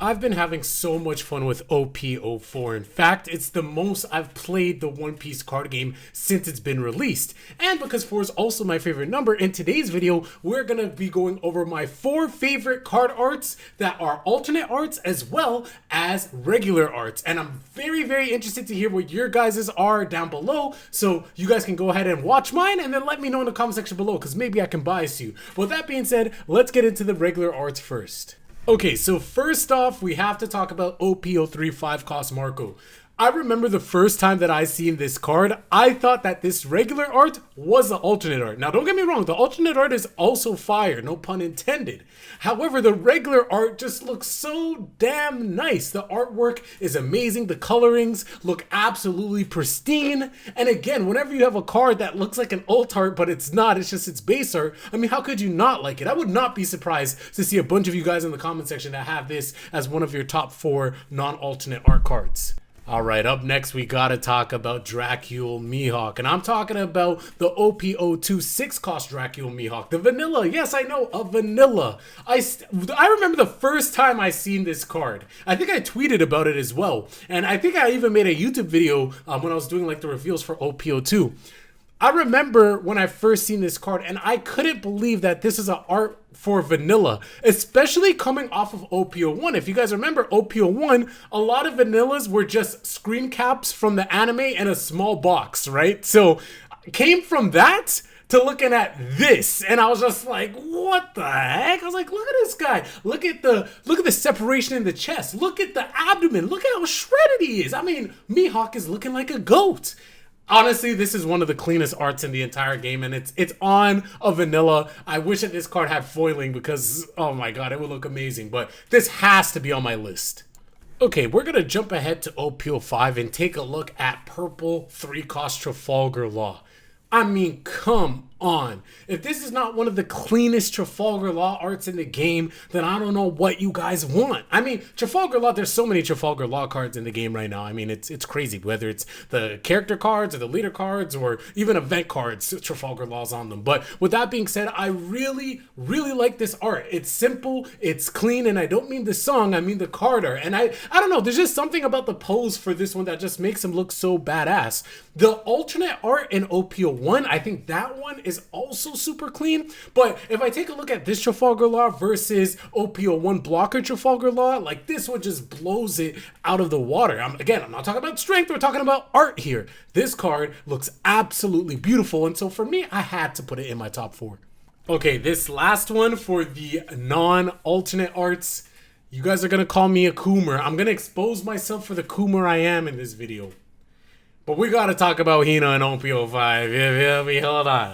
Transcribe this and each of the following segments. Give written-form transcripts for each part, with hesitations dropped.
I've been having so much fun with OP04. In fact, it's the most I've played the One Piece card game since it's been released. And because 4 is also my favorite number, in today's video, we're going to be going over my 4 favorite card arts that are alternate arts as well as regular arts. And I'm very interested to hear what your guys's are down below. So you guys can go ahead and watch mine and then let me know in the comment section below because maybe I can bias you. With that being said, let's get into the regular arts first. Okay, so first off, we have to talk about OP03 5-cost Marco. I remember the first time that I seen this card, I thought that this regular art was the alternate art. Now, don't get me wrong, the alternate art is also fire, no pun intended. However, the regular art just looks so damn nice. The artwork is amazing. The colorings look absolutely pristine. And again, whenever you have a card that looks like an alt art, but it's not, it's just its base art, I mean, how could you not like it? I would not be surprised to see a bunch of you guys in the comment section that have this as one of your top 4 non-alternate art cards. All right, up next, we got to talk about Dracule Mihawk. And I'm talking about the OP02 6-cost Dracule Mihawk. The vanilla. Yes, I know, a vanilla. I remember the first time I seen this card. I think I tweeted about it as well. And I think I even made a YouTube video when I was doing like the reveals for OP02. I remember when I first seen this card and I couldn't believe that this is an art for vanilla, especially coming off of OP01. If you guys remember OP01, a lot of vanillas were just screen caps from the anime in a small box, right? So came from that to looking at this and I was just like, what the heck? I was like, look at this guy. Look at the separation in the chest. Look at the abdomen. Look at how shredded he is. I mean, Mihawk is looking like a goat. Honestly, this is one of the cleanest arts in the entire game, and it's on a vanilla. I wish that this card had foiling because, oh my god, it would look amazing, but this has to be on my list. Okay, we're going to jump ahead to OP05 and take a look at purple 3-cost Trafalgar Law. I mean, come on. If this is not one of the cleanest Trafalgar Law arts in the game, then I don't know what you guys want. I mean, Trafalgar Law, there's so many Trafalgar Law cards in the game right now. I mean, it's crazy. Whether it's the character cards or the leader cards or even event cards, Trafalgar Law's on them. But with that being said, I really like this art. It's simple, it's clean, and I don't mean the song, I mean the card art. And I don't know, there's just something about the pose for this one that just makes him look so badass. The alternate art in OP01, I think that one is also super clean. But if I take a look at this Trafalgar Law versus OP01 blocker Trafalgar Law, like this one just blows it out of the water. Again, I'm not talking about strength, we're talking about art here. This card looks absolutely beautiful, and so for me, I had to put it in my top 4. Okay, this last one for the non-alternate arts, you guys are gonna call me a Coomer. I'm gonna expose myself for the Coomer I am in this video. But we gotta talk about Hina and OP05. Yeah,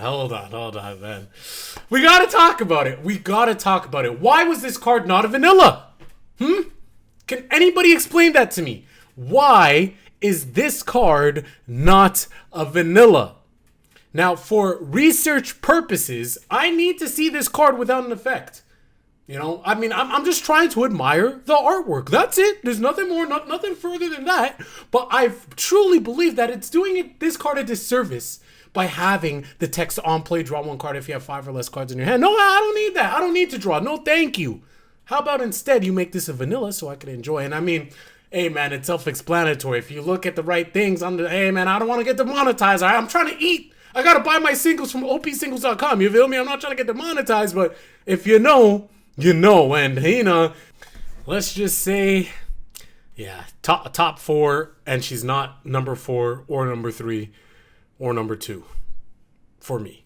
hold on, man. We gotta talk about it. Why was this card not a vanilla? Can anybody explain that to me? Why is this card not a vanilla? Now, for research purposes, I need to see this card without an effect. You know, I mean, I'm just trying to admire the artwork. That's it. There's nothing more, nothing further than that. But I truly believe that it's doing this card a disservice by having the text on play, draw 1 card if you have 5 or less cards in your hand. No, I don't need that. I don't need to draw. No, thank you. How about instead you make this a vanilla so I can enjoy? And I mean, hey man, it's self-explanatory. If you look at the right things, hey man, I don't want to get demonetized. I'm trying to eat. I got to buy my singles from opsingles.com. You feel me? I'm not trying to get demonetized, but if you know, you know. And Hina, let's just say, yeah, top 4, and she's not number 4 or number 3 or number 2 for me.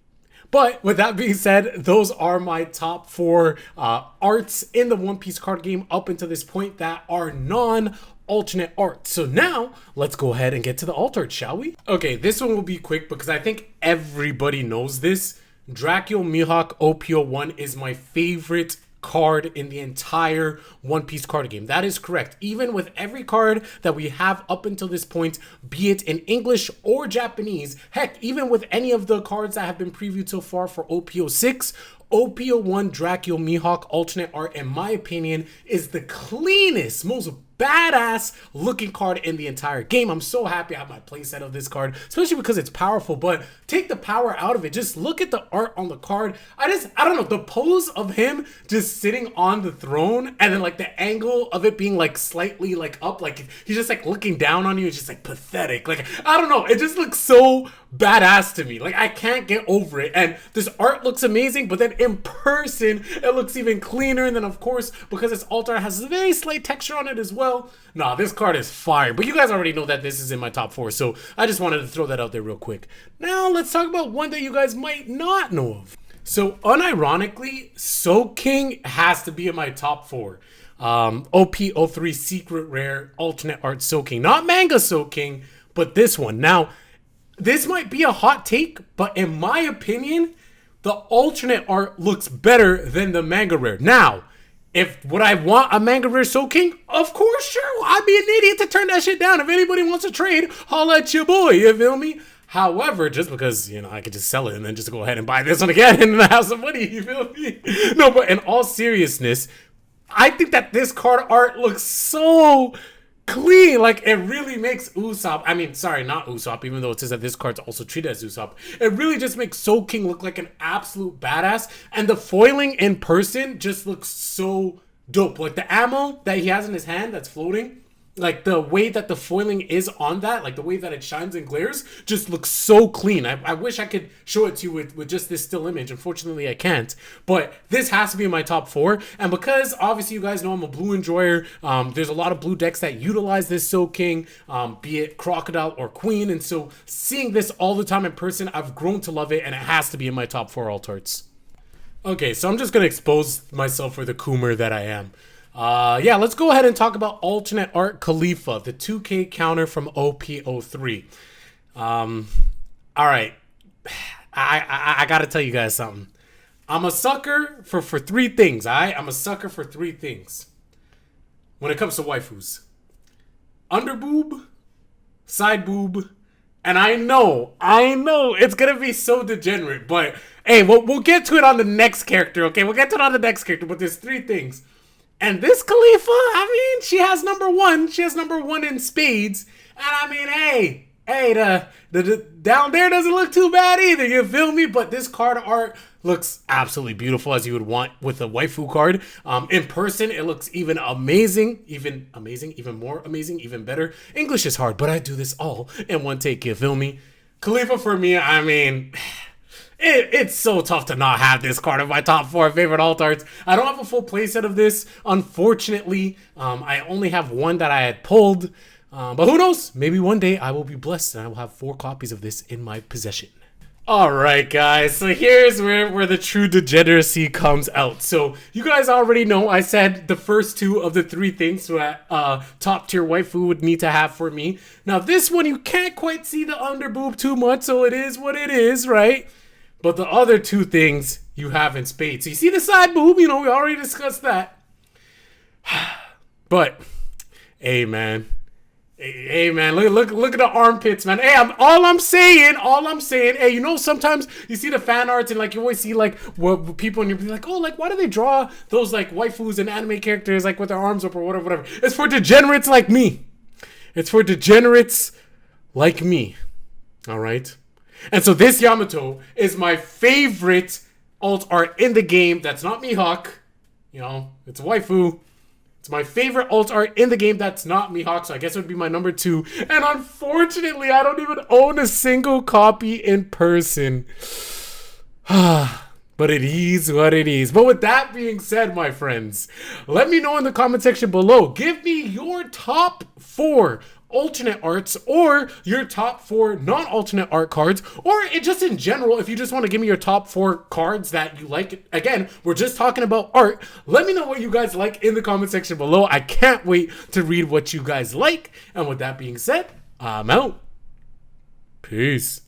But with that being said, those are my top 4 arts in the One Piece card game up until this point that are non-alternate art. So now let's go ahead and get to the alt art, shall we? Okay, this one will be quick because I think everybody knows this. Dracule Mihawk OP01 is my favorite card in the entire One Piece card game. That is correct. Even with every card that we have up until this point, be it in English or Japanese, heck, even with any of the cards that have been previewed so far for OP06, OP01 Dracula Mihawk alternate art, in my opinion, is the cleanest, most badass looking card in the entire game. I'm so happy I have my playset of this card, especially because it's powerful. But take the power out of it, just look at the art on the card. I don't know, the pose of him just sitting on the throne, and then like the angle of it being like slightly like up, like he's just like looking down on you, it's just like pathetic. Like, I don't know, it just looks so badass to me. Like, I can't get over it. And this art looks amazing, but then in person it looks even cleaner. And then of course, because its alt art has a very slight texture on it as well. Nah, this card is fire. But you guys already know that this is in my top 4, so I just wanted to throw that out there real quick. Now let's talk about one that you guys might not know of. So unironically, Soul King has to be in my top 4. OP03 Secret Rare alternate art Soul King, not manga Soul King, but this one. Now, this might be a hot take, but in my opinion, the alternate art looks better than the manga rare. Now, would I want a manga rare Soul King? Of course, sure. I'd be an idiot to turn that shit down. If anybody wants to trade, holla at your boy, you feel me? However, just because, you know, I could just sell it and then just go ahead and buy this one again and have some money, you feel me? No, but in all seriousness, I think that this card art looks so clean. Like, it really makes Usopp, I mean, sorry, not Usopp, even though it says that this card's also treated as Usopp. It really just makes Soul King look like an absolute badass. And the foiling in person just looks so dope. Like, the ammo that he has in his hand that's floating, like the way that the foiling is on that, like the way that it shines and glares, just looks so clean. I wish I could show it to you with just this still image. Unfortunately, I can't. But this has to be in my top 4. And because obviously you guys know I'm a blue enjoyer, there's a lot of blue decks that utilize this Soul King, be it Crocodile or Queen. And so seeing this all the time in person, I've grown to love it, and it has to be in my top 4 alt arts. Okay, so I'm just going to expose myself for the Coomer that I am. Yeah, let's go ahead and talk about alternate art Khalifa, the 2K counter from OP03. All right, I gotta tell you guys something. I'm a sucker for 3 things. I'm a sucker for 3 things when it comes to waifus: under boob, side boob, and I know it's gonna be so degenerate, but hey, we'll get to it on the next character. Okay, we'll get to it on the next character. But there's 3 things. And this Khalifa, I mean, she has number 1. She has number 1 in spades. And I mean, hey, the down there doesn't look too bad either, you feel me? But this card art looks absolutely beautiful, as you would want with a waifu card. In person, it looks even amazing, even more amazing, even better. English is hard, but I do this all in one take, you feel me? Khalifa for me, I mean, it's so tough to not have this card in my top 4 favorite alt arts. I don't have a full playset of this, unfortunately. I only have one that I had pulled. But who knows? Maybe one day I will be blessed and I will have 4 copies of this in my possession. Alright guys, so here's where the true degeneracy comes out. So you guys already know I said the first 2 of the 3 things that top tier waifu would need to have for me. Now this one you can't quite see the under boob too much, so it is what it is, right? But the other 2 things you have in spades. So you see the side boob, you know, we already discussed that. But, hey man, look at the armpits, man. Hey, all I'm saying, hey, you know, sometimes you see the fan arts and like you always see like what people and you'll be like, oh, like why do they draw those like waifus and anime characters like with their arms up or whatever. It's for degenerates like me. It's for degenerates like me. All right. And so this Yamato is my favorite alt art in the game. That's not Mihawk. You know, it's a waifu. It's my favorite alt art in the game that's not Mihawk, so I guess it would be my number 2. And unfortunately, I don't even own a single copy in person. But it is what it is. But with that being said, my friends, let me know in the comment section below. Give me your top 4 alternate arts, or your top 4 non-alternate art cards, or just in general, if you just want to give me your top 4 cards that you like. Again, we're just talking about art. Let me know what you guys like in the comment section below. I can't wait to read what you guys like. And with that being said, I'm out. Peace.